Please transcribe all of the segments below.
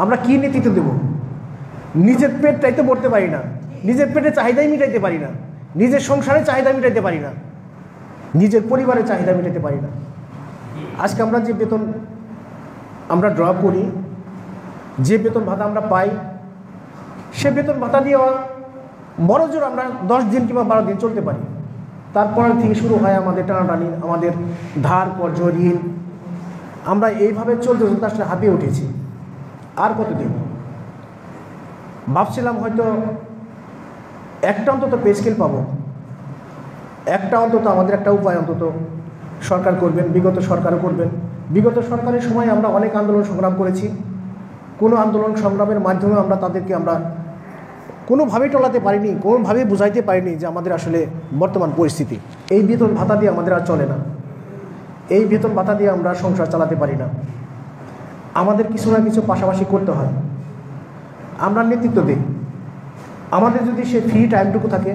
আমরা কি নেতৃত্ব দেব? নিজের পেটটাই তো ভরতে পারি না, নিজের পেটে চাহিদাই মিটাইতে পারি না, নিজের সংসারে চাহিদা মিটাইতে পারি না, নিজের পরিবারের চাহিদা মিটাইতে পারি না। আজকে আমরা যে বেতন আমরা ড্র করি, যে বেতন ভাতা আমরা পাই, সে বেতন ভাতা দিয়ে বড় জোর আমরা 10 দিন কিংবা 12 দিন চলতে পারি। তারপর থেকে শুরু হয় আমাদের টানাটানি, আমাদের ধার কর্জ ঋণ। আমরা এইভাবে চলতে চলতে আসলে হাঁপিয়ে উঠেছি। আর কতদিন? ভাবছিলাম হয়তো একটা অন্তত পে স্কেল পাবো, একটা অন্তত আমাদের একটা উপায় অন্তত সরকার করবেন, বিগত সরকারও করবেন। বিগত সরকারের সময় আমরা অনেক আন্দোলন সংগ্রাম করেছি। কোনো আন্দোলন সংগ্রামের মাধ্যমে আমরা তাদেরকে কোনোভাবেই টলাতে পারিনি, কোনোভাবেই বুঝাইতে পারিনি যে আমাদের আসলে বর্তমান পরিস্থিতি, এই বেতন ভাতা দিয়ে আমাদের আর চলে না, এই বেতন ভাতা দিয়ে আমরা সংসার চালাতে পারি না। আমাদের কিছু না কিছু পাশাপাশি করতে হয়। আমরা নেতৃত্ব দিই, আমাদের যদি সে ফ্রি টাইমটুকু থাকে,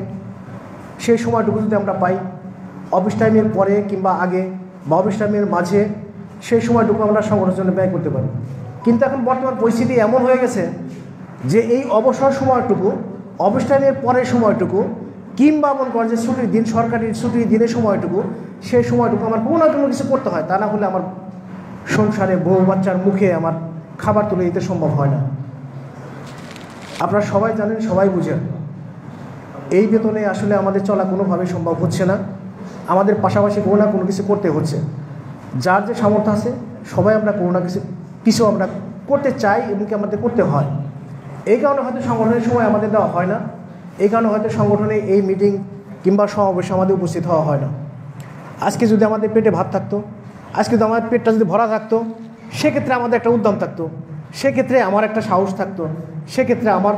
সেই সময়টুকু যদি আমরা পাই, অফিস টাইমের পরে কিংবা আগে বা অফিস টাইমের মাঝে, সেই সময়টুকু আমরা সংগঠনের জন্য ব্যয় করতে পারি। কিন্তু এখন বর্তমান পরিস্থিতি এমন হয়ে গেছে যে এই অবসর সময়টুকু, অফিস টাইমের পরের সময়টুকু, কিংবা মনে করেন যে ছুটির দিন, সরকারি ছুটির দিনের সময়টুকু, সেই সময়টুকু আমার কোনো না কোনো কিছু করতে হয়। তা না হলে আমার সংসারে বউ বাচ্চার মুখে আমার খাবার তুলে দিতে সম্ভব হয় না। আপনারা সবাই জানেন, সবাই বুঝেন, এই বেতনে আসলে আমাদের চলা কোনোভাবেই সম্ভব হচ্ছে না। আমাদের পাশাপাশি কোনো না কোনো কিছু করতে হচ্ছে। যার যে সামর্থ্য আছে সবাই আমরা কোনো না কিছু আমরা করতে চাই এবং কি আমাদের করতে হয়। এই কারণে হয়তো সংগঠনের সময় আমাদের দেওয়া হয় না, এই কারণে হয়তো সংগঠনে এই মিটিং কিংবা সমাবেশে আমাদের উপস্থিত হওয়া হয় না। আজকে যদি আমাদের পেটে ভাত থাকতো, আজকে যদি আমাদের পেটটা যদি ভরা থাকতো, সেক্ষেত্রে আমাদের একটা উদ্যম থাকতো, সেক্ষেত্রে আমার একটা সাহস থাকতো, সেক্ষেত্রে আমার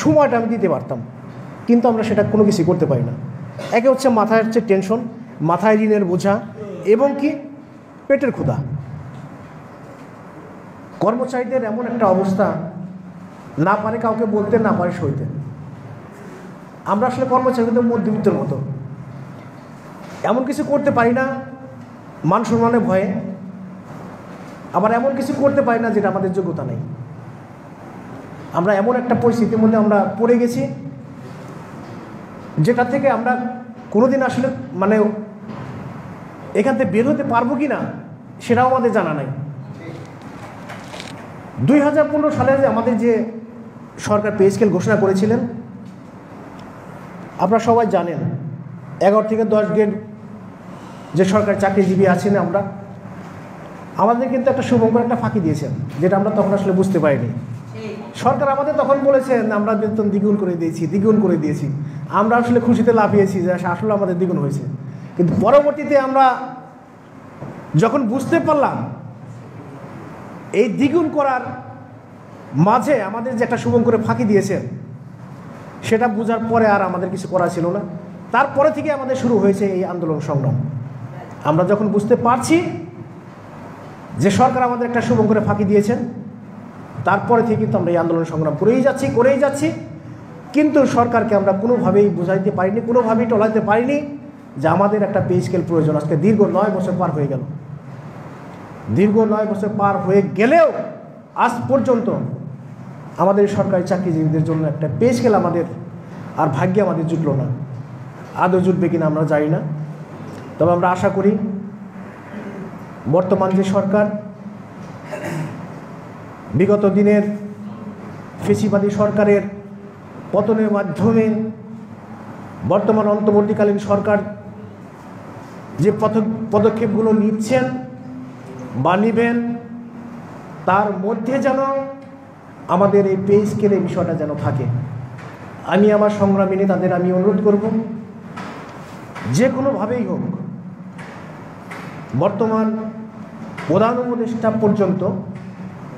সময়টা আমি দিতে পারতাম। কিন্তু আমরা সেটা কোনো কিছু করতে পারি না। একে হচ্ছে মাথায় হচ্ছে টেনশন, মাথায় ঋণের বোঝা এবং কি পেটের ক্ষুধা। কর্মচারীদের এমন একটা অবস্থা, না পারে কাউকে বলতে, না পারে সইতে। আমরা আসলে কর্মচারীদের মধ্যবিত্তের মতো, এমন কিছু করতে পারি না মান সম্মানের ভয়ে, আবার এমন কিছু করতে পারি না যেটা আমাদের যোগ্যতা নেই। আমরা এমন একটা পরিস্থিতির মধ্যে আমরা পড়ে গেছি, যেটা থেকে আমরা কোনোদিন আসলে এখান থেকে বের হতে পারবো কি না সেটাও আমাদের জানা নাই। 2015 সালে আমাদের যে সরকার পে স্কেল ঘোষণা করেছিলেন, আপনারা সবাই জানেন 11 থেকে 10 গ্রেড যে সরকারি চাকরিজীবী আছেন আমাদের কিন্তু একটা শুভঙ্কর একটা ফাঁকি দিয়েছেন, যেটা আমরা তখন আসলে বুঝতে পারিনি। সরকার আমাদের তখন বলেছেন আমরা বেতন দ্বিগুণ করে দিয়েছি। আমরা আসলে খুশিতে লাফিয়েছি যে আসলে আমাদের দ্বিগুণ হয়েছে। কিন্তু পরবর্তীতে আমরা যখন বুঝতে পারলাম এই দ্বিগুণ করার মাঝে আমাদের যে একটা শুভঙ্করে ফাঁকি দিয়েছেন, সেটা বোঝার পরে আর আমাদের কিছু করা ছিল না। তারপরে থেকে আমাদের শুরু হয়েছে এই আন্দোলন সংগ্রাম। আমরা যখন বুঝতে পারছি যে সরকার আমাদের একটা শুভঙ্করে ফাঁকি দিয়েছেন, তারপরে থেকে কিন্তু আমরা এই আন্দোলন সংগ্রাম করেই যাচ্ছি। কিন্তু সরকারকে আমরা কোনোভাবেই বুঝাইতে পারিনি, কোনোভাবেই টলাইতে পারিনি যে আমাদের একটা পে স্কেল প্রয়োজন। আজকে দীর্ঘ 9 বছর পার হয়ে গেল। দীর্ঘ 9 বছর পার হয়ে গেলেও আজ পর্যন্ত আমাদের সরকারি চাকরিজীবীদের জন্য একটা পে স্কেল আমাদের আর ভাগ্যে আমাদের জুটলো না। আদৌ জুটবে কিনা আমরা জানি না। তবে আমরা আশা করি বর্তমান যে সরকার, বিগত দিনের ফেসিবাদী সরকারের পতনের মাধ্যমে বর্তমান অন্তর্বর্তীকালীন সরকার যে পদক্ষেপগুলো নিচ্ছেন বা নিবেন, তার মধ্যে যেন আমাদের এই পে স্কেলের বিষয়টা যেন থাকে। আমি আমার সংগ্রামী নেতাদের আমি অনুরোধ করব, যে কোনোভাবেই হোক বর্তমান প্রধান উপদেষ্টা পর্যন্ত,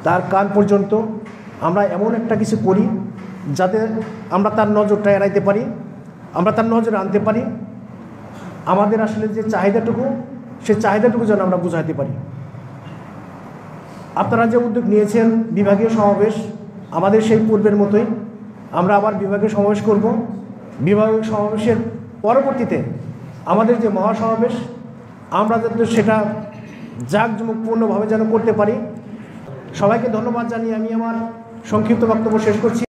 তার কান পর্যন্ত আমরা এমন একটা কিছু করি যাতে আমরা তার নজরটা এড়াইতে পারি, আমরা তার নজরে আনতে পারি। আমাদের আসলে যে চাহিদাটুকু, সে চাহিদাটুকু যেন আমরা বুঝাইতে পারি। আপনারা যে উদ্যোগ নিয়েছেন বিভাগীয় সমাবেশ, আমাদের সেই পূর্বের মতোই আমরা আবার বিভাগীয় সমাবেশ করব। বিভাগীয় সমাবেশের পরবর্তীতে আমাদের যে মহাসমাবেশ, আমরা যাতে সেটা জাঁকজমকপূর্ণভাবে যেন করতে পারি। সবাইকে ধন্যবাদ জানিয়ে আমি আমার সংক্ষিপ্ত বক্তব্য শেষ করছি।